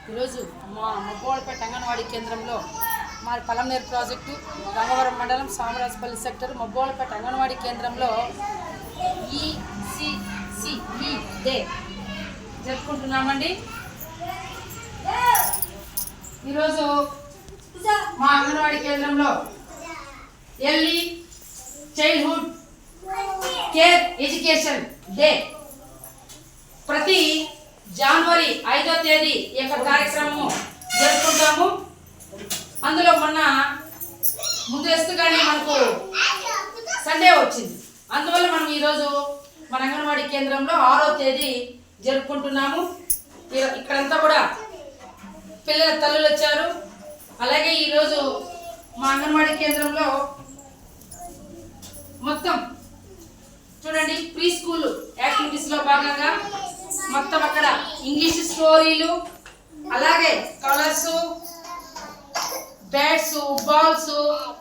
ఈరోజు మా మబ్బోళ్ళపేట అంగన్వాడీ కేంద్రంలో మా పలంనేరు ప్రాజెక్టు గంగవరం మండలం సామరాజపల్లి సెక్టర్ మబ్బోళ్ళపేట అంగన్వాడీ కేంద్రంలో ECCE డే జరుపుకుంటున్నామండి. ఈరోజు మా అంగన్వాడీ కేంద్రంలో early childhood care education day ప్రతి జనవరి 5వ తేదీ ఈ యొక్క కార్యక్రమం జరుపుకుంటాము. అందులో మొన్న ముందస్తుగానే మనకు సండే వచ్చింది. అందువల్ల మనం ఈరోజు మన అంగన్వాడీ కేంద్రంలో 6వ తేదీ జరుపుకుంటున్నాము. ఇక్కడంతా కూడా పిల్లల తల్లులు వచ్చారు. అలాగే ఈరోజు మా అంగన్వాడీ కేంద్రంలో మొత్తం చూడండి ప్రీ స్కూల్ యాక్టివిటీస్లో భాగంగా మొత్తం అక్కడ ఇంగ్లీష్ స్టోరీలు, అలాగే కలర్స్, బ్యాట్స్, బాల్స్,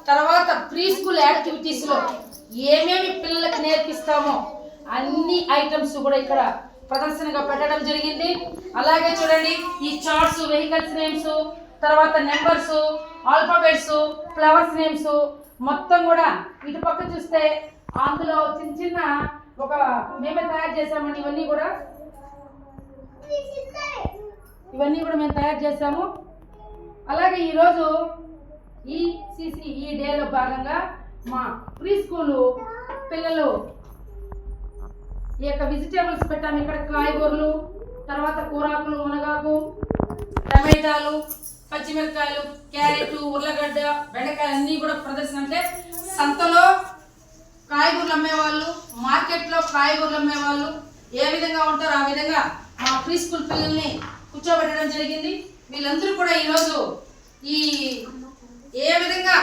తర్వాత ప్రీ స్కూల్ యాక్టివిటీస్లో ఏమేమి పిల్లలకు నేర్పిస్తామో అన్ని ఐటమ్స్ కూడా ఇక్కడ ప్రదర్శనగా పెట్టడం జరిగింది. అలాగే చూడండి ఈ చార్ట్స్, వెహికల్స్ నేమ్స్, తర్వాత నెంబర్స్, ఆల్ఫాబెట్స్, ఫ్లవర్స్ నేమ్స్ మొత్తం కూడా ఇటు పక్క చూస్తే అందులో చిన్న చిన్న ఒక మేమే తయారు చేసామండి. ఇవన్నీ కూడా మేము తయారు చేసాము. అలాగే ఈరోజు ECCE డేలో భాగంగా మా ప్రీ స్కూలు పిల్లలు ఈ యొక్క వెజిటేబుల్స్ పెట్టాము. ఇక్కడ కాయగూరలు, తర్వాత కూరాకులు, మునగాకు, టమాటాలు, పచ్చిమిరపకాయలు, క్యారెట్, ఉర్లగడ్డ, బెండకాయలు అన్నీ కూడా ప్రదర్శన. అంటే సంతలో కాయగూరలు అమ్మేవాళ్ళు, మార్కెట్లో కాయగూరలు అమ్మేవాళ్ళు ఏ విధంగా ఉంటారో ఆ విధంగా మా ప్రీ స్కూల్ పిల్లల్ని కూర్చోబెట్టడం జరిగింది. వీళ్ళందరూ కూడా ఈరోజు ఏ విధంగా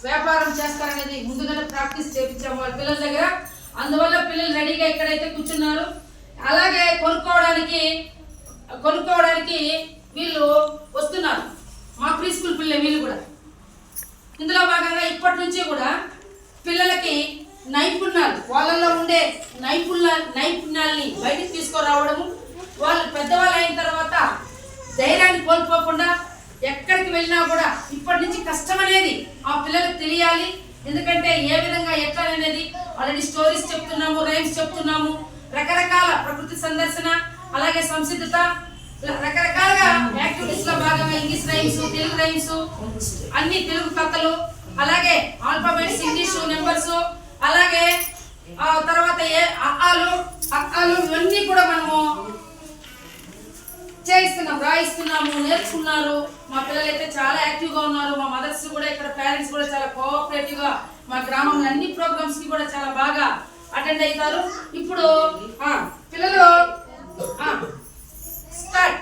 వ్యాపారం చేస్తారనేది ముందుగానే ప్రాక్టీస్ చేయించాము వాళ్ళ పిల్లల దగ్గర. అందువల్ల పిల్లలు రెడీగా ఇక్కడైతే కూర్చున్నారు. అలాగే కొనుక్కోవడానికి వీళ్ళు వస్తున్నారు, మా ప్రీ స్కూల్ పిల్లలు వీళ్ళు కూడా. ఇందులో భాగంగా ఇప్పటి నుంచి కూడా పిల్లలకి నైపుణ్యాలు, వాళ్ళల్లో ఉండే నైపుణ్యాలని బయటికి తీసుకురావడము, వాళ్ళు పెద్దవాళ్ళు అయిన తర్వాత ధైర్యాన్ని కోల్పోకుండా ఎక్కడికి వెళ్ళినా కూడా ఇప్పటి నుంచి కష్టం అనేది ఆ పిల్లలకు తెలియాలి. ఎందుకంటే ఏ విధంగా ఎట్లా అనేది ఆల్రెడీ స్టోరీస్ చెప్తున్నాము, రైమ్స్ చెప్తున్నాము, రకరకాల ప్రకృతి సందర్శన, అలాగే సంసిద్ధత, రకరకాలుగా యాక్టివిటీస్ లో భాగంగా ఇంగ్లీష్ రైమ్స్, తెలుగు రైమ్స్, అన్ని తెలుగు కథలు, అలాగే ఆల్ఫాబెట్స్, ఇంగ్లీష్ నెంబర్స్, అలాగే తర్వాత అక్కాలు ఇవన్నీ కూడా మనము చేయిస్తున్నాం, రాయిస్తున్నాము, నేర్చుకున్నారు. మా పిల్లలు అయితే చాలా యాక్టివ్గా ఉన్నారు. మా మదర్స్ కూడా, ఇక్కడ పేరెంట్స్ కూడా చాలా కోఆపరేటివ్గా మా గ్రామంలో అన్ని ప్రోగ్రామ్స్ కి కూడా చాలా బాగా అటెండ్ అవుతారు. ఇప్పుడు పిల్లలు స్టార్ట్.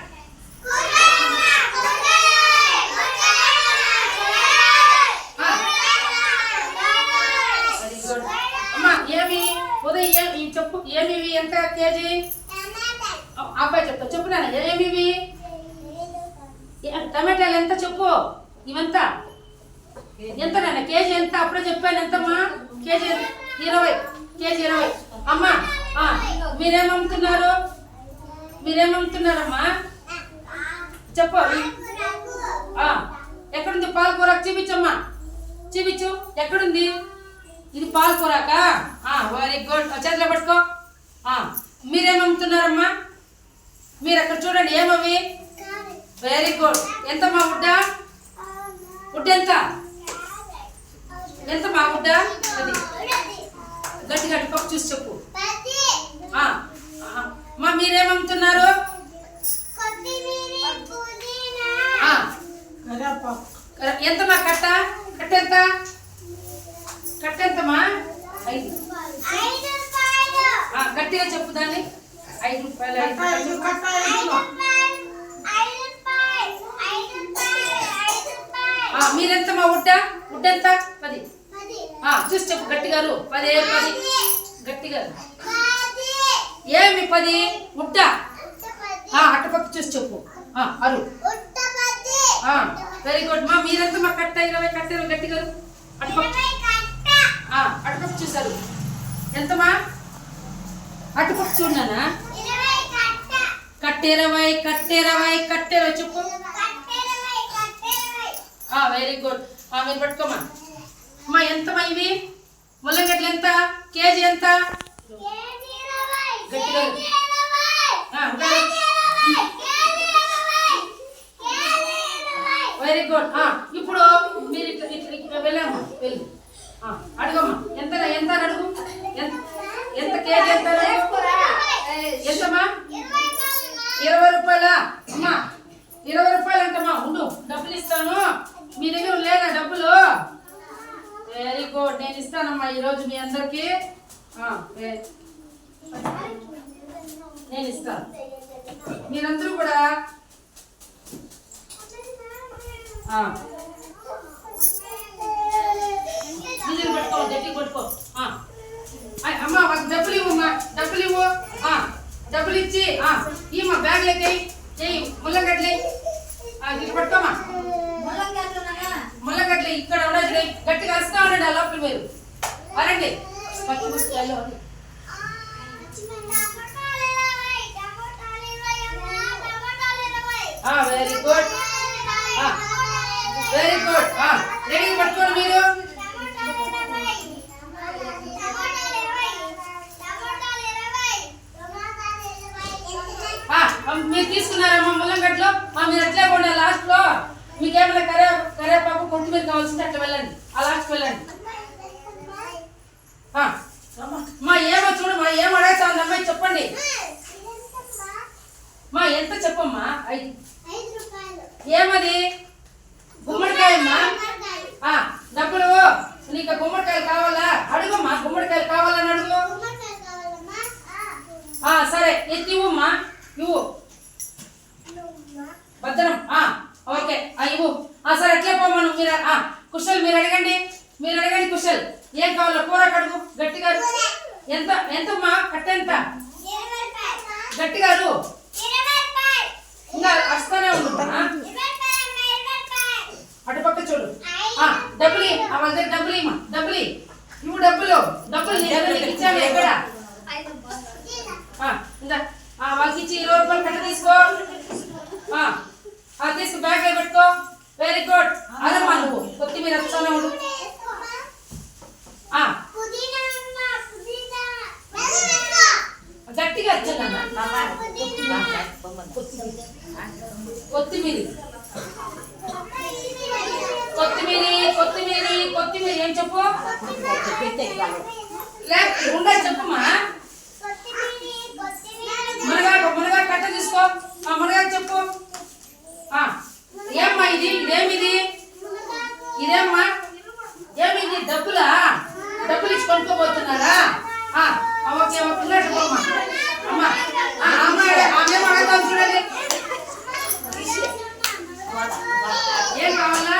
అమ్మా ఏమి ఉదయం చెప్పు, ఏమి ఎంత కేజీ? అబ్బాయి చెప్తా, చెప్పు నాన్న. ఏమివి? టమాటాలు ఎంత చెప్పు? ఇవంతా ఎంత నాన్న? కేజీ ఎంత? అప్పుడే చెప్పాను. ఎంతమ్మా కేజీ? 20. కేజీ 20. అమ్మా మీరేమమ్ముతున్నారమ్మా చెప్పు. ఎక్కడుంది పాలకూర? చూపించమ్మా, చూపించు. ఎక్కడుంది? ఇది పాలకూరకా? Very good. చేతిలో పట్టుకో. మీరేమమ్ముతున్నారమ్మా? మీరు అక్కడ చూడండి. ఏమవి? Very good. ఎంతమ్మా ఉడ్డ? ఉడ్డ ఎంతమ్మా ఉడ్డ? అది గట్టిగా పప్పు చూసి చెప్పు. మీరేమమ్ముతున్నారు? ఎంతమ్మా కట్ట? కట్టెంత? కట్టెంతమ్మా? 5. గట్టిగా చెప్పు దాన్ని. 5 రూపాయలు. మీరెంతమ్మా ఉడ్డ? ఉడ్డెంత? 10. చూసి చెప్పు గట్టిగా. 10 గట్టిగా. ఏమి 10? ఉడ్డ అటుపక్క చూసి చెప్పు. అరు. Very good. మీరెంతమ్మా కట్ట? 20 కట్టారు. గట్టిగా అటుపక్క చూసారు. ఎంతమ్మా? అటుపక్క చూడనా? కట్టెరవై చెప్పు. Very good. మీరు పట్టుకోమా. అమ్మా ఎంతమ్మా ఇవి ముల్లగడ్డలు? ఎంత కేజీ? ఎంత? గట్టిగా వెరీ గుడ్. ఇప్పుడు మీరు ఇట్లా వెళ్ళామ్మా, వెళ్ళి అడుగమ్మా. ఎంత ఎంత అడుగు? ఎంత కేజీ? ఎంత ఎంతమ్మా? 20 రూపాయలా? అమ్మా 20 రూపాయలు అంటమ్మా. ఉండు, డబ్బులు ఇస్తాను. మీ దగ్గర లేదా డబ్బులు? వెరీ గుడ్, నేను ఇస్తానమ్మా ఈరోజు మీ అందరికి. నేను ఇస్తాను. మీరందరూ కూడా పట్టుకో, గట్టి పట్టుకో. అమ్మ మాకు డబ్బులు ఇవ్వమ్మా, డబ్బులు ఇవ్వు. డబ్బులు ఇచ్చి ఈమా బ్యాగ్లకి చెయ్యి. ముల్లగడ్డలే ఇటు పట్టుకోమా. ముల్లగడ్డలే ఇక్కడ ఉండదు. గట్టిగా వస్తా ఉండండి ఆ లోపల. మీరు అరండి. Very good, very good. Ready పట్టుకోండి మీరు. మీరు తీసుకున్నారమ్మా ముల్లంగడ్డలో. మీరు అట్లే పోండి. లాస్ట్ లో మీకు ఏమైనా కరేపాకు కొత్తిమీర కావాల్సింది అట్లా వెళ్ళండి. ఆ లాస్ట్ వెళ్ళండి. మా ఏమో చూడమ్మా, ఏం అడగతా ఉంది అమ్మాయి చెప్పండి. మా ఎంత చెప్పమ్మా? 5. ఏమది? గుమ్మడికాయమ్మా. డబ్బులు నీకు గుమ్మడికాయలు కావాలా? అడుగమ్మా. గుమ్మడికాయలు కావాలని అడుగు. సరే ఎత్తి ఇవ్వమ్మా, ఇవ్వు. భద్రం. ఓకే ఇవ్వు. సరే ఎట్లే పోమ్మా. మీరు కుశల్ మీరు అడగండి, మీరు అడగండి కుశల్. ఏం కావాలో కూర కడుగు గట్టిగా. ఎంత ఎంతమ్మా? కట్ట ఎంత? గట్టిగారు ఇంకా వస్తానే ఉంటుందా? అటుపక్క చూడు. డబ్బులు వాళ్ళ దగ్గర డబ్బులు ఇమ్మా. డబ్బులు ఇవ్వు. డబ్బులు ఇచ్చాను ఎక్కడ? వాళ్ళకి ఇచ్చి 20 రూపాయలు కట్ట తీసుకో. తీసుకో, బ్యాగ్ లో పెట్టుకో. Very good. అదమ్మా నువ్వు కొత్తిమీర వస్తానే ఉండు. గట్టిగా వచ్చానన్నా. కొత్తిమీర ఏం చెప్పు? ఉండే చెప్పమ్మా. మునగా కట్ట తీసుకో. మునగా చెప్పు. ఏమ్మా ఇది? ఇదేమిది? ఇదేమ్మా ఏమిది? డబ్బులా? డబ్బులు ఇచ్చి కొనుక్కోబోతున్నారా? Okay okay. అమ్మా అమ్మేమో అడుగుతాం చూడండి. ఏం కావాలా?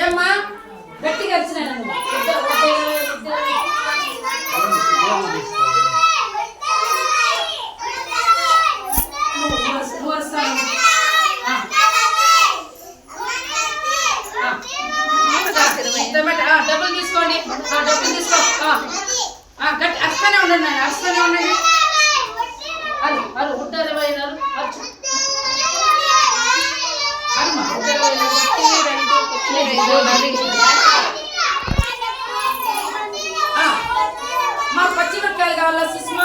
ఏమ్మా గట్టిగా వచ్చినా డబ్బులు తీసుకోండి. డబ్బులు తీసుకో. గట్టి అస్తూనే ఉండండి. అస్తూనే ఉండండి. ఉంటారు 20 మా పచ్చిమిరపకాయలు కావాలా? సుష్మా